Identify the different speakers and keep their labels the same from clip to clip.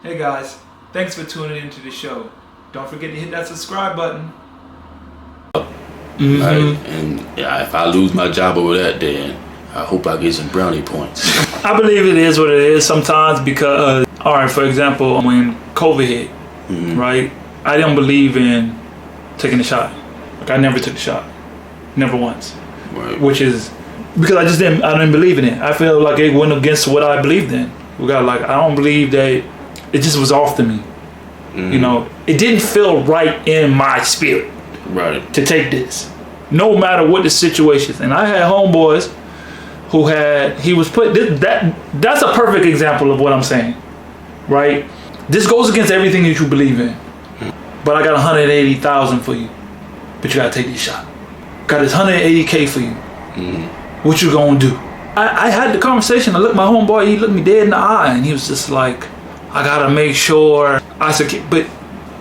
Speaker 1: Hey guys, thanks for tuning into the show. Don't forget to hit that subscribe button.
Speaker 2: Right? And if I lose my job over that, then I hope I get some brownie points.
Speaker 1: I believe it is what it is sometimes because, alright, for example, when COVID hit, right, I didn't believe in taking a shot. Like I never took a shot. Never once.
Speaker 2: Right.
Speaker 1: Which is because I didn't believe in it. I feel like it went against what I believed in. I don't believe that it just was off to me. You know, it didn't feel right in my spirit to take this, no matter what the situation is. And I had homeboys who that's a perfect example of what I'm saying, right? This goes against everything that you believe in. But I got 180,000 for you, but you gotta take this shot. Got this 180K for you. What you gonna do? I had the conversation. I looked my homeboy, he looked me dead in the eye, and he was just like, I gotta make sure I secure. But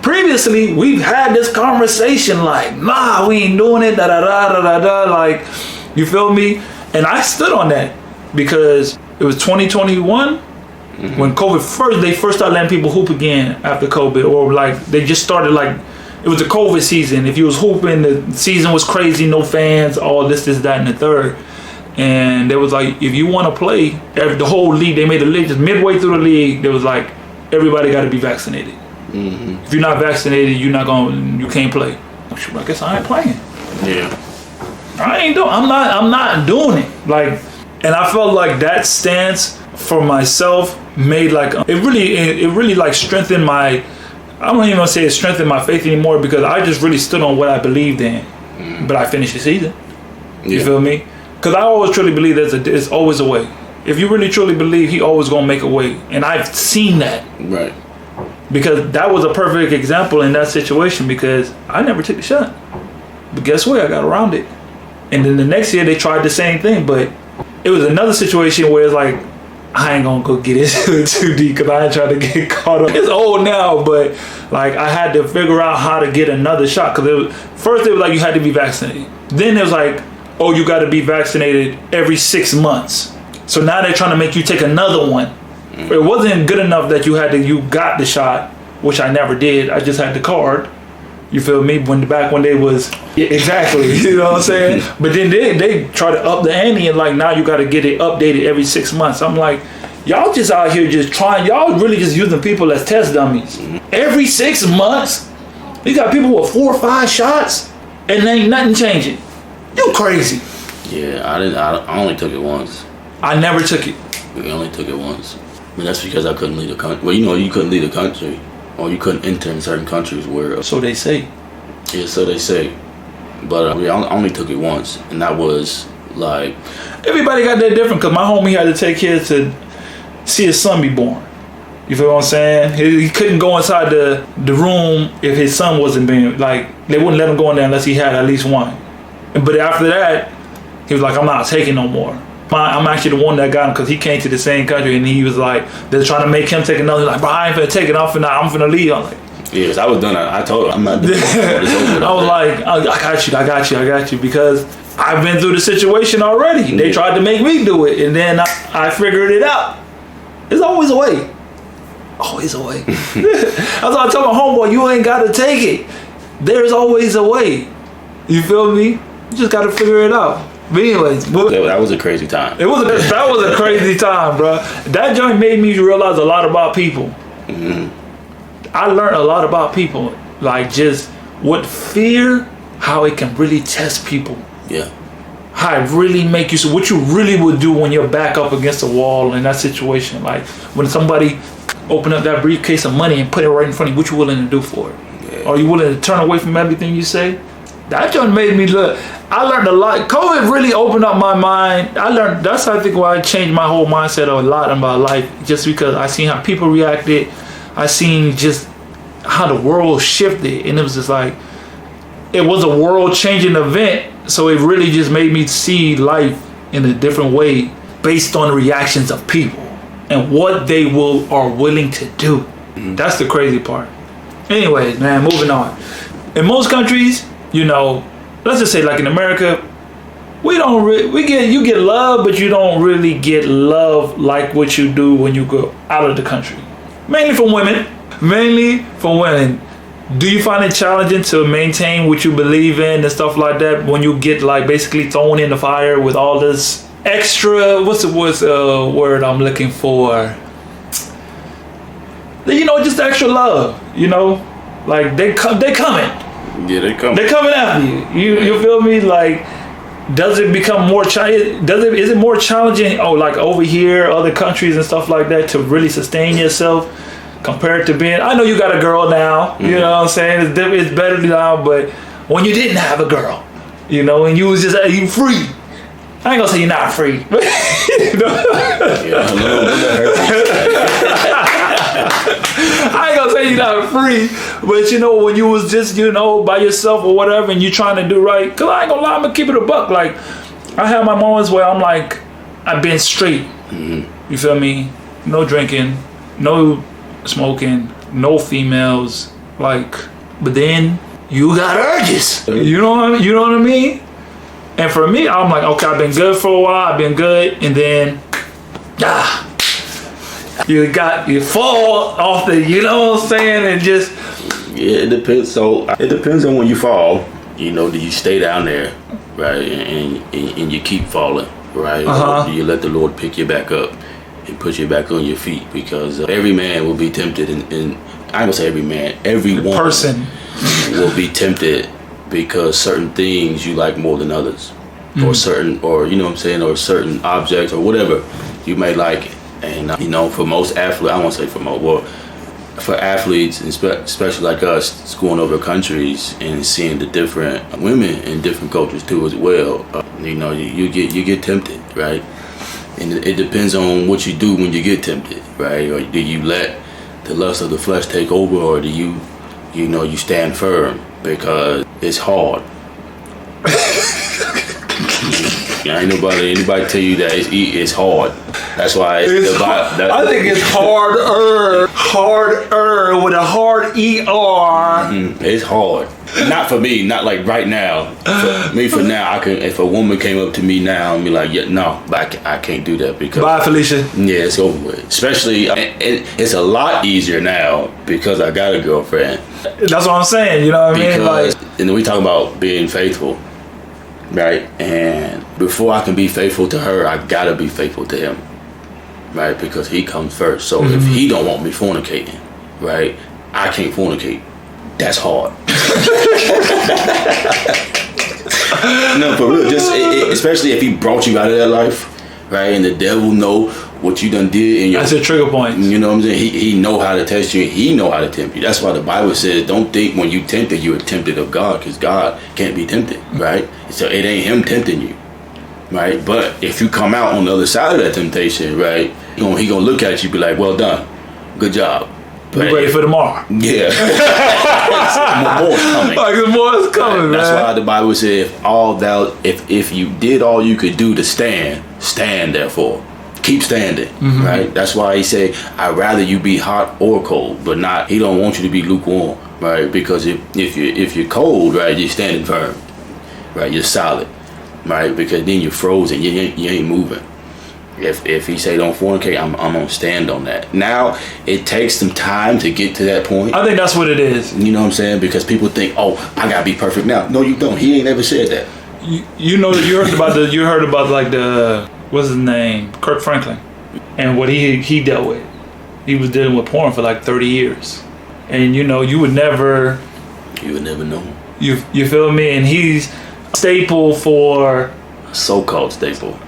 Speaker 1: previously, we've had this conversation like, nah, we ain't doing it, like, you feel me? And I stood on that because it was 2021 when they first started letting people hoop again after COVID, or like they just started like, it was a COVID season. If you was hooping, the season was crazy, no fans, all this, that, and the third. And they was like, if you want to play, the whole league, they made a league, just midway through the league, they was like, everybody got to be vaccinated. If you're not vaccinated, you can't play. I guess I ain't playing.
Speaker 2: Yeah.
Speaker 1: I'm not doing it. Like, and I felt like that stance for myself made like, it really like strengthened my, I don't even want to say it strengthened my faith anymore, because I just really stood on what I believed in. But I finished the season. You feel me? Because I always truly believe there's always a way. If you really truly believe, he always gonna make a way. And I've seen that.
Speaker 2: Right.
Speaker 1: Because that was a perfect example in that situation, because I never took the shot. But guess what? I got around it. And then the next year they tried the same thing, but it was another situation where it's like, I ain't gonna go get into it too deep because I ain't trying to get caught up. It's old now, but like I had to figure out how to get another shot, because first it was like you had to be vaccinated. Then it was like, oh, you got to be vaccinated every 6 months. So now they're trying to make you take another one. It wasn't good enough that you got the shot, which I never did. I just had the card. You feel me? Back when they was exactly, you know what I'm saying? But then they try to up the ante, and like now you got to get it updated every 6 months. I'm like, y'all just out here just trying. Y'all really just using people as test dummies. Every 6 months, you got people with 4 or 5 shots, and ain't nothing changing. You crazy?
Speaker 2: Yeah, I only took it once.
Speaker 1: I never took it.
Speaker 2: We only took it once. But that's because I couldn't leave the country. Well, you couldn't leave the country, or you couldn't enter in certain countries where.
Speaker 1: So they say.
Speaker 2: Yeah, so they say. But I only took it once, and that was like.
Speaker 1: Everybody got that different, because my homie had to take his to see his son be born. You feel what I'm saying? He couldn't go inside the room if his son wasn't being, like, they wouldn't let him go in there unless he had at least one. But after that, he was like, I'm not taking no more. I'm actually the one that got him, because he came to the same country, and he was like, they're trying to make him take another. He's like, bro, I ain't finna take it. I'm finna leave. I'm like,
Speaker 2: yes, I was done. I told her I'm not doing it.
Speaker 1: I was like, I got you, because I've been through the situation already. They tried to make me do it, and then I figured it out. There's always a way. Always a way. That's why I told my homeboy, you ain't got to take it. There's always a way. You feel me? You just got to figure it out. But anyways,
Speaker 2: that was a crazy time.
Speaker 1: That was a crazy time, bro. That joint made me realize a lot about people. I learned a lot about people, like just what fear, how it can really test people.
Speaker 2: Yeah.
Speaker 1: How it really make you, so what you really would do when you're back up against the wall in that situation. Like when somebody open up that briefcase of money and put it right in front of you, what you willing to do for it? Yeah. Are you willing to turn away from everything you say? That just made me look. I learned a lot. COVID really opened up my mind. That's I think why I changed my whole mindset a lot in my life, just because I seen how people reacted. I seen just how the world shifted, and it was just like, it was a world changing event. So it really just made me see life in a different way based on the reactions of people and what they are willing to do. That's the crazy part. Anyways, man, moving on. In most countries, you know, let's just say like in America, you get love, but you don't really get love like what you do when you go out of the country. Mainly for women. Mainly for women. Do you find it challenging to maintain what you believe in and stuff like that when you get like basically thrown in the fire with all this extra, what's the word I'm looking for? You know, just extra love, you know? Like they coming.
Speaker 2: Yeah, they coming.
Speaker 1: They're coming after you. You feel me? Like, does it become more is it more challenging like over here, other countries and stuff like that to really sustain yourself compared to being, I know you got a girl now, you know what I'm saying? It's better now, but when you didn't have a girl, you know, and you was just you free. I ain't gonna say you're not free. But, you know? I ain't gonna say you're not free, but you know, when you was just, you know, by yourself or whatever and you trying to do right, cause I ain't gonna lie, I'm gonna keep it a buck. Like, I have my moments where I'm like, I've been straight. You feel me? No drinking, no smoking, no females, like, but then you got urges. You know what I mean? And for me, I'm like, okay, I've been good for a while, I've been good, and then you fall off the, you know what I'm saying, and just
Speaker 2: it depends. So it depends on when you fall. You know, do you stay down there, right, and you keep falling, right, or do you let the Lord pick you back up and put you back on your feet? Because every man will be tempted, and I ain't gonna say every man, every one person will be tempted because certain things you like more than others, or certain, or you know what I'm saying, or certain objects or whatever you may like. And you know, for most athletes, I won't say for most, well, for athletes, especially like us, going over countries and seeing the different women in different cultures too as well, you know, you get tempted, right? And it depends on what you do when you get tempted, right? Or do you let the lust of the flesh take over, or do you stand firm? Because it's hard. Ain't anybody tell you that it's hard. That's why I think it's harder with a hard ER. It's hard. Not for me. Not like right now. For me, for now, I can. If a woman came up to me now and be like, "Yeah, no, but I can't do that because."
Speaker 1: Bye, Felicia.
Speaker 2: Yeah, it's over with. Especially, it's a lot easier now because I got a girlfriend.
Speaker 1: That's what I'm saying. You know what I mean? Like,
Speaker 2: and then we talk about being faithful, right? And before I can be faithful to her, I gotta be faithful to him, right? Because he comes first. So if he don't want me fornicating, right, I can't fornicate. That's hard. No, for real. Just especially if he brought you out of that life, right? And the devil know what you done did in your.
Speaker 1: That's a trigger point.
Speaker 2: You know what I'm saying? He know how to test you. He know how to tempt you. That's why the Bible says, don't think when you tempted, you are tempted of God, because God can't be tempted, right? So it ain't him tempting you, right? But if you come out on the other side of that temptation, right, he gonna look at you, be like, well done, good job.
Speaker 1: Be ready for tomorrow.
Speaker 2: Yeah. More is coming.
Speaker 1: Like the more is coming, man.
Speaker 2: That's why the Bible says, if you did all you could do to stand therefore. Keep standing, right? That's why he say, I'd rather you be hot or cold, but not, he don't want you to be lukewarm, right? Because if you're cold, right, you're standing firm, right? You're solid, right? Because then you're frozen, you ain't moving. If he say don't fornicate, I'm gonna stand on that. Now it takes some time to get to that point.
Speaker 1: I think that's what it is.
Speaker 2: You know what I'm saying? Because people think, oh, I gotta be perfect now. No, you don't. He ain't ever said that.
Speaker 1: You know, you heard about like the, what's his name, Kirk Franklin, and what he dealt with. He was dealing with porn for like 30 years, and you know, you would never know. You feel me? And he's staple for
Speaker 2: so-called staple.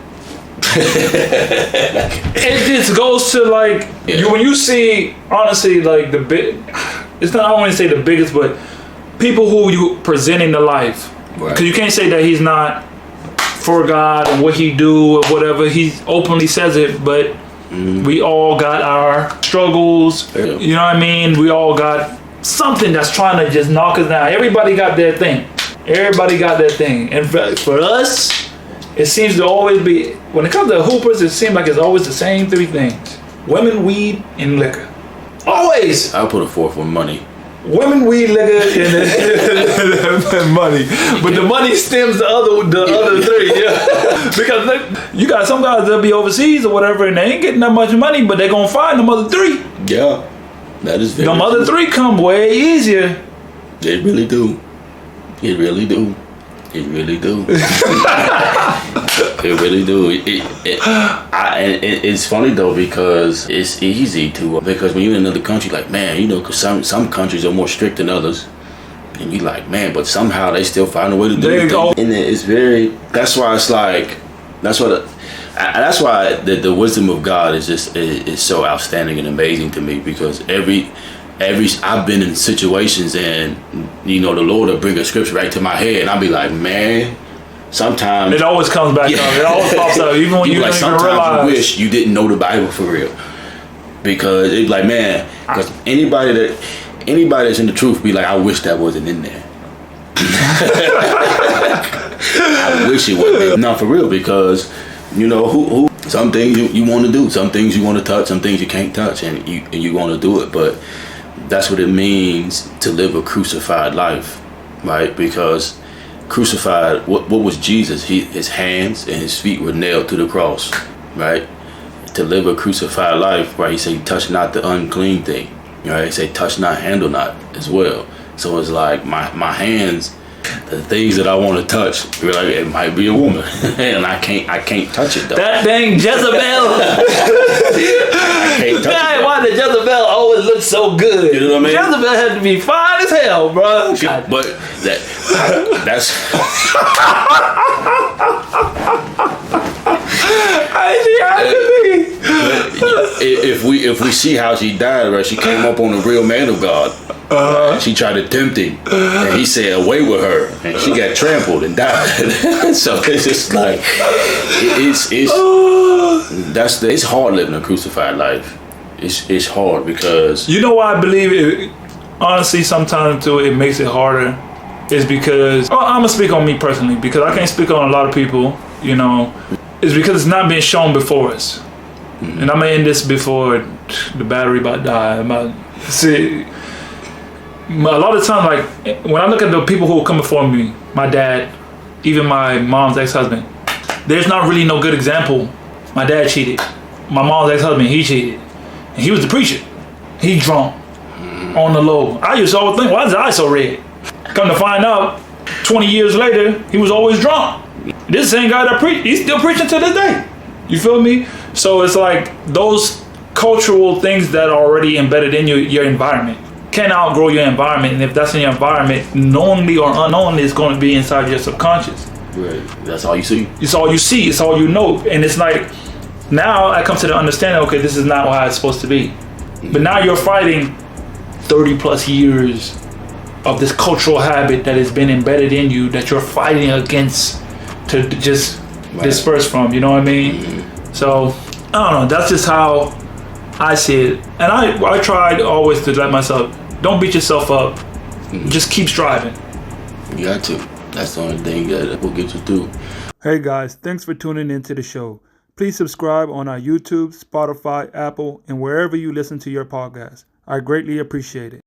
Speaker 1: It just goes to like when you see, honestly, like it's not, I don't want to say the biggest, but people who you presenting the life, because you can't say that he's not for God and what he do or whatever. He openly says it, but we all got our struggles. You know what I mean? We all got something that's trying to just knock us down. Everybody got their thing. And for us, it seems to always be, when it comes to hoopers, it seems like it's always the same three things: women, weed, and liquor. Always.
Speaker 2: I'll put a fourth for money.
Speaker 1: Women, weed, liquor, and money. But the money stems the other three. Yeah. Because you got some guys that'll be overseas or whatever, and they ain't getting that much money, but they're gonna find them other three.
Speaker 2: Yeah. That is very
Speaker 1: Them other three come way easier.
Speaker 2: They really do. It really do. It really do. It really do. It's funny though because it's easy to because when you're in another country, like man, you know, because some countries are more strict than others, and you like man, but somehow they still find a way to do it. And it's very. That's why it's like. That's why the wisdom of God is just is so outstanding and amazing to me because every I've been in situations and you know the Lord will bring a scripture right to my head and I'll be like, man, sometimes
Speaker 1: it always comes back up. It always pops up, even when you don't even realize.
Speaker 2: Sometimes you wish you didn't know the Bible for real, because it's like, man, because anybody that's in the truth be like, I wish that wasn't in there. I wish it wasn't. Not for real, because you know who some things you want to do, some things you want to touch, some things you can't touch, and you want to do it, but. That's what it means to live a crucified life, right? Because crucified, what was Jesus? His hands and his feet were nailed to the cross, right? To live a crucified life, right? He said, touch not the unclean thing, right? He said, touch not, handle not as well. So it's like my hands, the things that I want to touch, like it might be a woman, and I can't touch it though.
Speaker 1: That dang Jezebel.
Speaker 2: I can't touch it.
Speaker 1: Why did Jezebel always look so good?
Speaker 2: You know what I mean?
Speaker 1: Jezebel had to be fine as hell, bro.
Speaker 2: But that's. If we see how she died, right? She came up on the real man of God. She tried to tempt him, and he said, "Away with her," and she got trampled and died. So it's just like it's hard living a crucified life. It's hard because
Speaker 1: you know why I believe it. Honestly, sometimes too, it makes it harder. Is because I'm gonna speak on me personally because I can't speak on a lot of people. You know, it's because it's not being shown before us. Mm-hmm. And I'm gonna end this before the battery about to die. See. A lot of times, like when I look at the people who are coming before me, my dad, even my mom's ex-husband, there's not really no good example. My dad cheated. My mom's ex-husband, he cheated. And he was the preacher. He drunk on the low. I used to always think, why is his eye so red? Come to find out, 20 years later, he was always drunk. This same guy that preached, he's still preaching to this day. You feel me? So it's like those cultural things that are already embedded in your environment. Can't outgrow your environment, and if that's in your environment, knowingly or unknowingly, it's going to be inside your subconscious.
Speaker 2: Right. That's all you see.
Speaker 1: It's all you see. It's all you know, and it's like now I come to the understanding. Okay, this is not how it's supposed to be. Mm-hmm. But now you're fighting 30 plus years of this cultural habit that has been embedded in you that you're fighting against to just disperse from. You know what I mean? Mm-hmm. So I don't know. That's just how I see it, and I tried always to let myself. Don't beat yourself up. Mm-hmm. Just keep striving.
Speaker 2: You got to. That's the only thing that will get you through.
Speaker 1: Hey guys, thanks for tuning into the show. Please subscribe on our YouTube, Spotify, Apple, and wherever you listen to your podcast. I greatly appreciate it.